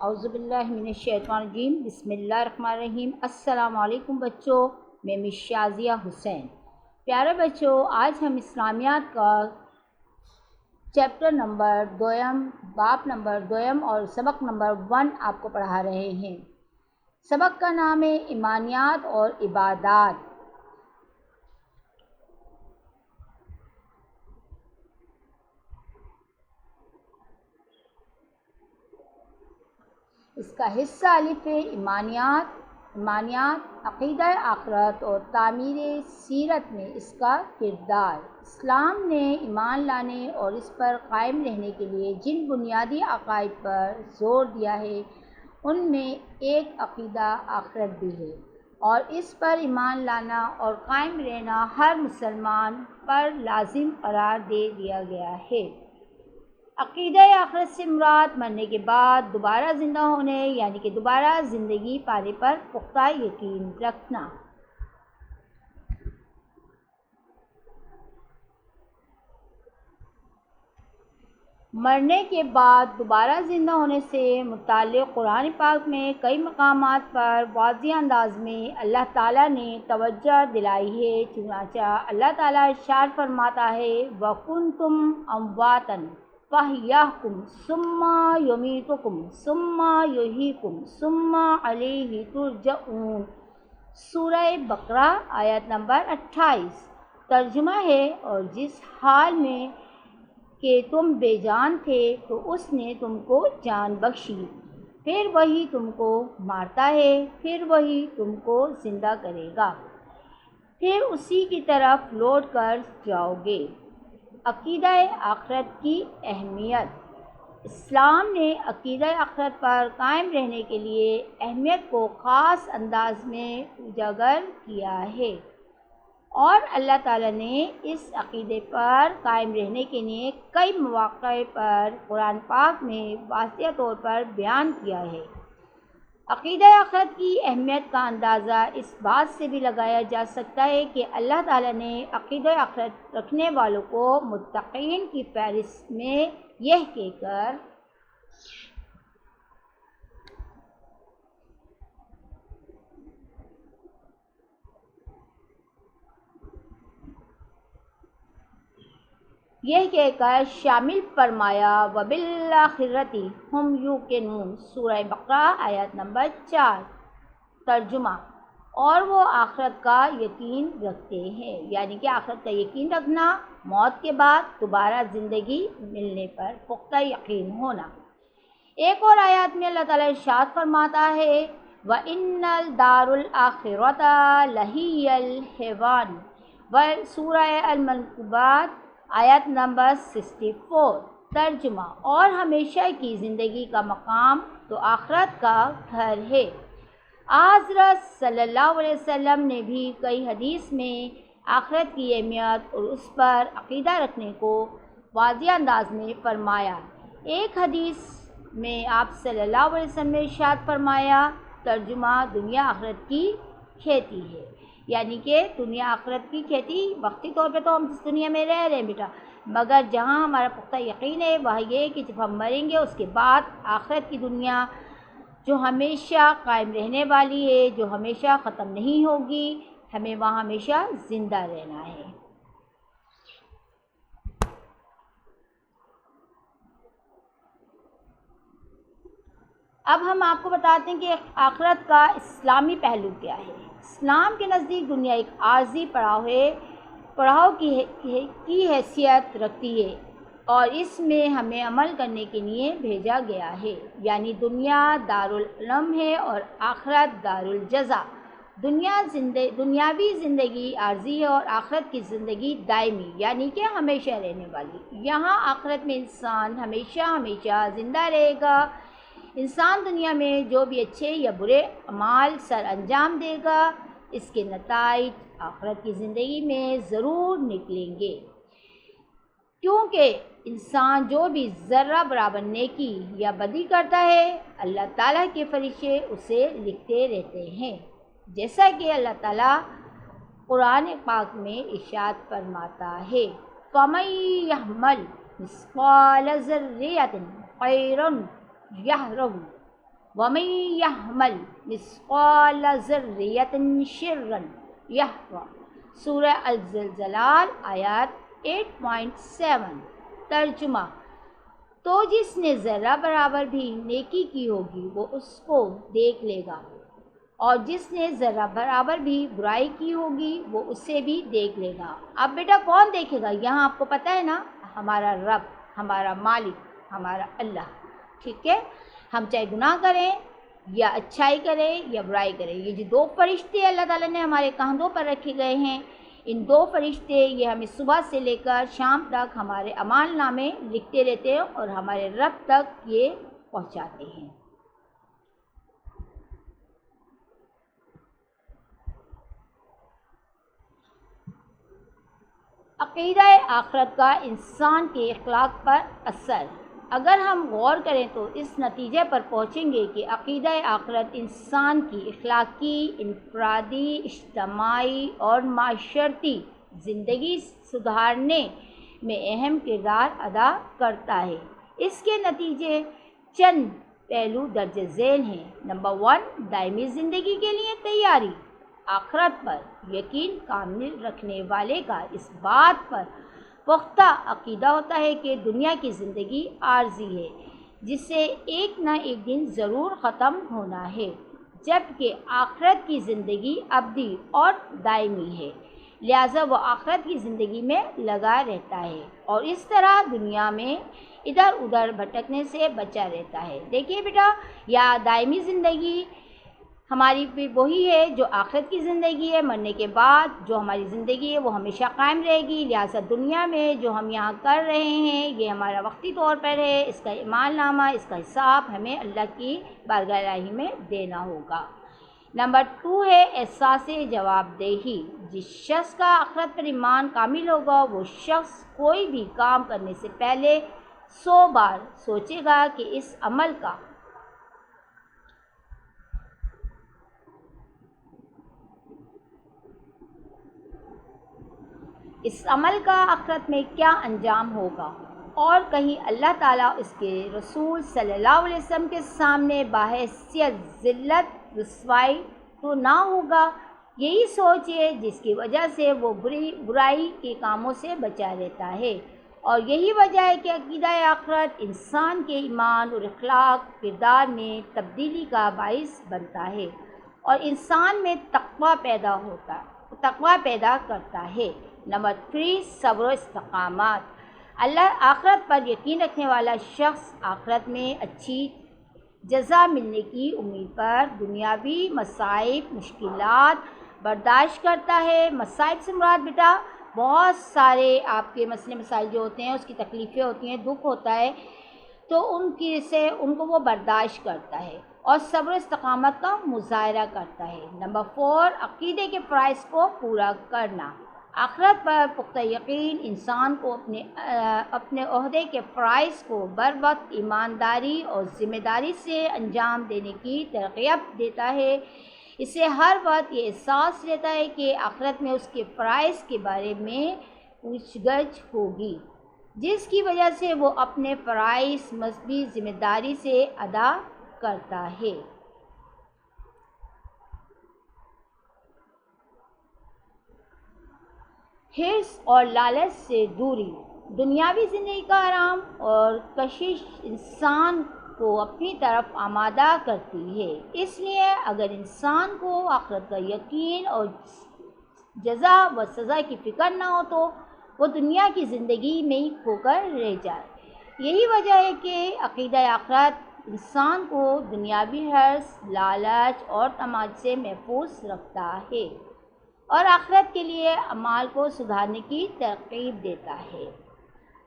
اعوذ باللہ من الشیطان الرجیم، بسم اللہ الرحمن الرحیم۔ السلام علیکم بچوں، میں مس شازیہ حسین۔ پیارے بچوں، آج ہم اسلامیات کا چیپٹر نمبر 2، باب نمبر 2 اور سبق نمبر 1 آپ کو پڑھا رہے ہیں۔ سبق کا نام ہے ایمانیات اور عبادات۔ اس کا حصہ الف ہے ایمانیات عقیدہ آخرت اور تعمیر سیرت میں اس کا کردار۔ اسلام نے ایمان لانے اور اس پر قائم رہنے کے لیے جن بنیادی عقائد پر زور دیا ہے ان میں ایک عقیدہ آخرت بھی ہے، اور اس پر ایمان لانا اور قائم رہنا ہر مسلمان پر لازم قرار دے دیا گیا ہے۔ عقیدہ آخرت سے مراد مرنے کے بعد دوبارہ زندہ ہونے یعنی کہ دوبارہ زندگی پانے پر پختہ یقین رکھنا۔ مرنے کے بعد دوبارہ زندہ ہونے سے متعلق قرآن پاک میں کئی مقامات پر واضح انداز میں اللہ تعالیٰ نے توجہ دلائی ہے۔ چنانچہ اللہ تعالیٰ ارشاد فرماتا ہے وَكُنْتُمْ أَمْوَاتًا فَأَحْيَاكُمْ ثُمَّ يُمِيتُكُمْ ثُمَّ يُحْيِيكُمْ ثُمَّ إِلَيْهِ تُرْجَعُونَ۔ سورہ بقرہ آیت نمبر 28۔ ترجمہ ہے، اور جس حال میں کہ تم بے جان تھے تو اس نے تم کو جان بخشی، پھر وہی تم کو مارتا ہے، پھر وہی تم کو زندہ کرے گا، پھر اسی کی طرف لوٹ کر جاؤ گے۔ عقیدہ آخرت کی اہمیت۔ اسلام نے عقیدہ آخرت پر قائم رہنے کے لیے اہمیت کو خاص انداز میں اجاگر کیا ہے، اور اللہ تعالیٰ نے اس عقیدے پر قائم رہنے کے لیے کئی مواقع پر قرآن پاک میں واضح طور پر بیان کیا ہے۔ عقیدہ آخرت کی اہمیت کا اندازہ اس بات سے بھی لگایا جا سکتا ہے کہ اللہ تعالیٰ نے عقیدہ آخرت رکھنے والوں کو متقین کی فہرست میں یہ کہہ کر شامل فرمایا وَبِالْآخِرَةِ هُمْ يُوقِنُونَ۔ سورہ بقرہ آیت نمبر 4۔ ترجمہ، اور وہ آخرت کا یقین رکھتے ہیں، یعنی کہ آخرت کا یقین رکھنا، موت کے بعد دوبارہ زندگی ملنے پر پختہ یقین ہونا۔ ایک اور آیات میں اللہ تعالیٰ ارشاد فرماتا ہے وَإِنَّ الدَّارَ الْآخِرَةَ لَهِيَ الْحَيَوَانُ۔ سورہ المنکبات آیت نمبر 64۔ ترجمہ، اور ہمیشہ کی زندگی کا مقام تو آخرت کا گھر ہے۔ حضرت صلی اللہ علیہ وسلم نے بھی کئی حدیث میں آخرت کی اہمیت اور اس پر عقیدہ رکھنے کو واضح انداز میں فرمایا۔ ایک حدیث میں آپ صلی اللہ علیہ وسلم نے ارشاد فرمایا، ترجمہ، دنیا آخرت کی کھیتی ہے، یعنی کہ دنیا آخرت کی کھیتی۔ وقتی طور پہ تو ہم اس دنیا میں رہ رہے ہیں بیٹا، مگر جہاں ہمارا پختہ یقین ہے وہاں یہ کہ جب ہم مریں گے اس کے بعد آخرت کی دنیا جو ہمیشہ قائم رہنے والی ہے، جو ہمیشہ ختم نہیں ہوگی، ہمیں وہاں ہمیشہ زندہ رہنا ہے۔ اب ہم آپ کو بتاتے ہیں کہ آخرت کا اسلامی پہلو کیا ہے۔ اسلام کے نزدیک دنیا ایک عارضی پڑاؤ کی حیثیت رکھتی ہے، اور اس میں ہمیں عمل کرنے کے لیے بھیجا گیا ہے، یعنی دنیا دارالعلم ہے اور آخرت دارالجزا۔ دنیاوی زندگی عارضی ہے اور آخرت کی زندگی دائمی، یعنی کہ ہمیشہ رہنے والی۔ یہاں آخرت میں انسان ہمیشہ زندہ رہے گا۔ انسان دنیا میں جو بھی اچھے یا برے اعمال سر انجام دے گا، اس کے نتائج آخرت کی زندگی میں ضرور نکلیں گے، کیونکہ انسان جو بھی ذرہ برابر نیکی یا بدی کرتا ہے اللہ تعالیٰ کے فرشتے اسے لکھتے رہتے ہیں، جیسا کہ اللہ تعالیٰ قرآن پاک میں ارشاد فرماتا ہے فَمَن يَعْمَلْ مِثْقَالَ ذَرَّةٍ خَيْرًا يَرَهُ وَمَن يَعْمَلْ مِثْقَالَ ذَرَّةٍ شَرًّا يَرَهُ۔ سورہ الزلزال آیات 8.7۔ ترجمہ: تو جس نے ذرہ برابر بھی نیکی کی ہوگی وہ اس کو دیکھ لے گا، اور جس نے ذرہ برابر بھی برائی کی ہوگی وہ اسے بھی دیکھ لے گا۔ اب بیٹا کون دیکھے گا؟ یہاں آپ کو پتہ ہے نا، ہمارا رب، ہمارا مالک، ہمارا اللہ، ٹھیک ہے؟ ہم چاہے گناہ کریں یا اچھائی کریں یا برائی کریں، یہ جو دو فرشتے اللہ تعالیٰ نے ہمارے کاندھوں پر رکھے گئے ہیں، ان دو فرشتے یہ ہمیں صبح سے لے کر شام تک ہمارے اعمال نامے لکھتے رہتے ہیں اور ہمارے رب تک یہ پہنچاتے ہیں۔ عقیدہ آخرت کا انسان کے اخلاق پر اثر۔ اگر ہم غور کریں تو اس نتیجے پر پہنچیں گے کہ عقیدہ آخرت انسان کی اخلاقی، انفرادی، اجتماعی اور معاشرتی زندگی سدھارنے میں اہم کردار ادا کرتا ہے۔ اس کے نتیجے چند پہلو درج ذیل ہیں۔ نمبر 1، دائمی زندگی کے لیے تیاری۔ آخرت پر یقین کامل رکھنے والے کا اس بات پر پختہ عقیدہ ہوتا ہے کہ دنیا کی زندگی عارضی ہے، جسے ایک نہ ایک دن ضرور ختم ہونا ہے، جبکہ آخرت کی زندگی ابدی اور دائمی ہے، لہٰذا وہ آخرت کی زندگی میں لگا رہتا ہے اور اس طرح دنیا میں ادھر ادھر بھٹکنے سے بچا رہتا ہے۔ دیکھیے بیٹا، یا دائمی زندگی ہماری پھر وہی ہے جو آخرت کی زندگی ہے، مرنے کے بعد جو ہماری زندگی ہے وہ ہمیشہ قائم رہے گی، لہٰذا دنیا میں جو ہم یہاں کر رہے ہیں یہ ہمارا وقتی طور پر ہے، اس کا اعمال نامہ، اس کا حساب ہمیں اللہ کی بارگاہ الہی میں دینا ہوگا۔ نمبر 2 ہے احساس جواب دہی۔ جس شخص کا آخرت پر ایمان کامل ہوگا وہ شخص کوئی بھی کام کرنے سے پہلے 100 بار سوچے گا کہ اس عمل کا آخرت میں کیا انجام ہوگا، اور کہیں اللہ تعالیٰ اس کے رسول صلی اللہ علیہ وسلم کے سامنے بحیثیت ذلت رسوائی تو نہ ہوگا۔ یہی سوچ ہے جس کی وجہ سے وہ برائی کے کاموں سے بچا رہتا ہے، اور یہی وجہ ہے کہ عقیدہ آخرت انسان کے ایمان اور اخلاق کردار میں تبدیلی کا باعث بنتا ہے اور انسان میں تقویٰ پیدا کرتا ہے۔ نمبر 3، صبر و استقامت۔ اللہ آخرت پر یقین رکھنے والا شخص آخرت میں اچھی جزا ملنے کی امید پر دنیاوی مصائب، مشکلات برداشت کرتا ہے۔ مصائب سے مراد بیٹا بہت سارے آپ کے مسئلے مسائل جو ہوتے ہیں، اس کی تکلیفیں ہوتی ہیں، دکھ ہوتا ہے، تو ان کو وہ برداشت کرتا ہے اور صبر و استقامت کا مظاہرہ کرتا ہے۔ نمبر 4، عقیدے کے فرائض کو پورا کرنا۔ آخرت پر پختہ یقین انسان کو اپنے عہدے کے فرائض کو بروقت ایمانداری اور ذمہ داری سے انجام دینے کی ترغیب دیتا ہے۔ اسے ہر وقت یہ احساس رہتا ہے کہ آخرت میں اس کے فرائض کے بارے میں پوچھ گچھ ہوگی، جس کی وجہ سے وہ اپنے فرائض مثبی ذمہ داری سے ادا کرتا ہے۔ حرص اور لالچ سے دوری۔ دنیاوی زندگی کا آرام اور کشش انسان کو اپنی طرف آمادہ کرتی ہے، اس لیے اگر انسان کو آخرت کا یقین اور جزا و سزا کی فکر نہ ہو تو وہ دنیا کی زندگی میں ہی کھو کر رہ جائے۔ یہی وجہ ہے کہ عقیدہ آخرت انسان کو دنیاوی حرص، لالچ اور تماج سے محفوظ رکھتا ہے اور آخرت کے لیے اعمال کو سدھارنے کی ترغیب دیتا ہے۔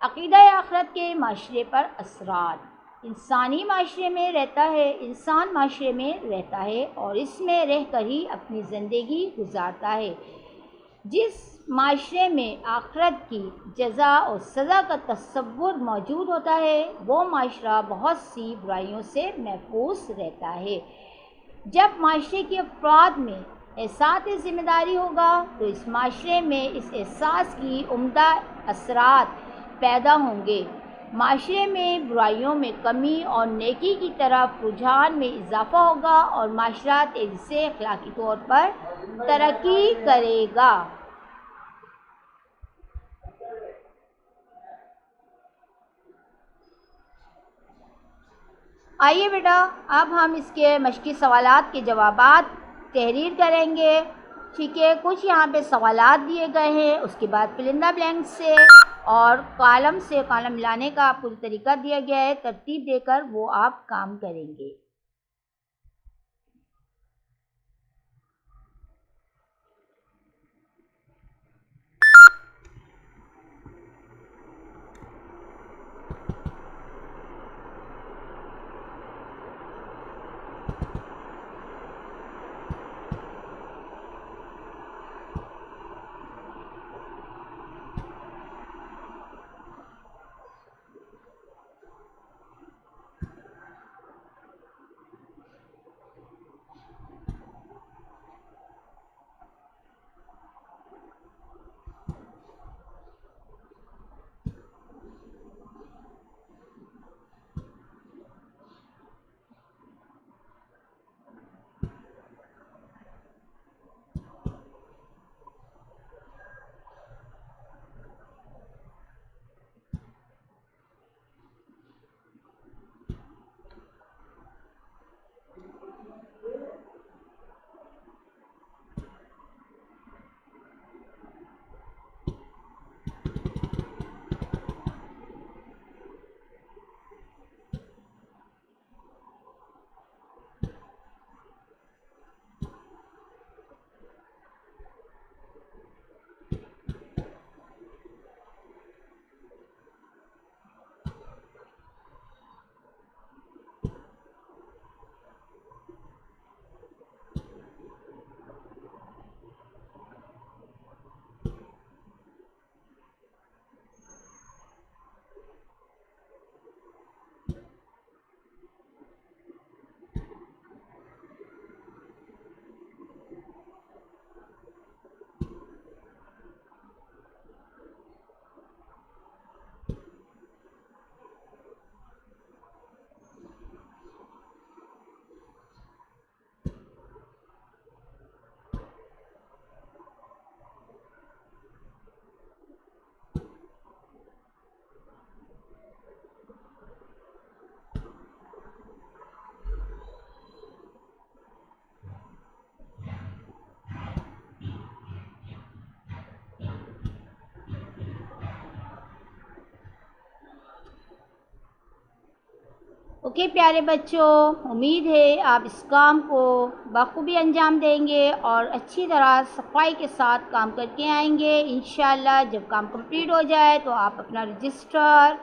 عقیدہ آخرت کے معاشرے پر اثرات۔ انسان معاشرے میں رہتا ہے اور اس میں رہ کر ہی اپنی زندگی گزارتا ہے۔ جس معاشرے میں آخرت کی جزا اور سزا کا تصور موجود ہوتا ہے وہ معاشرہ بہت سی برائیوں سے محفوظ رہتا ہے۔ جب معاشرے کے افراد میں احساس ذمہ داری ہوگا تو اس معاشرے میں اس احساس کی عمدہ اثرات پیدا ہوں گے۔ معاشرے میں برائیوں میں کمی اور نیکی کی طرف رجحان میں اضافہ ہوگا اور معاشرہ تیزی سے اخلاقی طور پر ترقی کرے گا۔ آئیے بیٹا اب ہم اس کے مشقی سوالات کے جوابات تحریر کریں گے۔ ٹھیک ہے، کچھ یہاں پہ سوالات دیے گئے ہیں، اس کے بعد فل ان دی بلینک سے اور کالم سے کالم ملانے کا آپ کو طریقہ دیا گیا ہے، ترتیب دے کر وہ آپ کام کریں گے۔ اوکے پیارے بچوں، امید ہے آپ اس کام کو بخوبی انجام دیں گے اور اچھی طرح صفائی کے ساتھ کام کر کے آئیں گے۔ انشاءاللہ جب کام کمپلیٹ ہو جائے تو آپ اپنا رجسٹر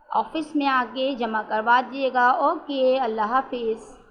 آفس میں آ کے جمع کروا دیجیے گا۔ اوکے، اللہ حافظ۔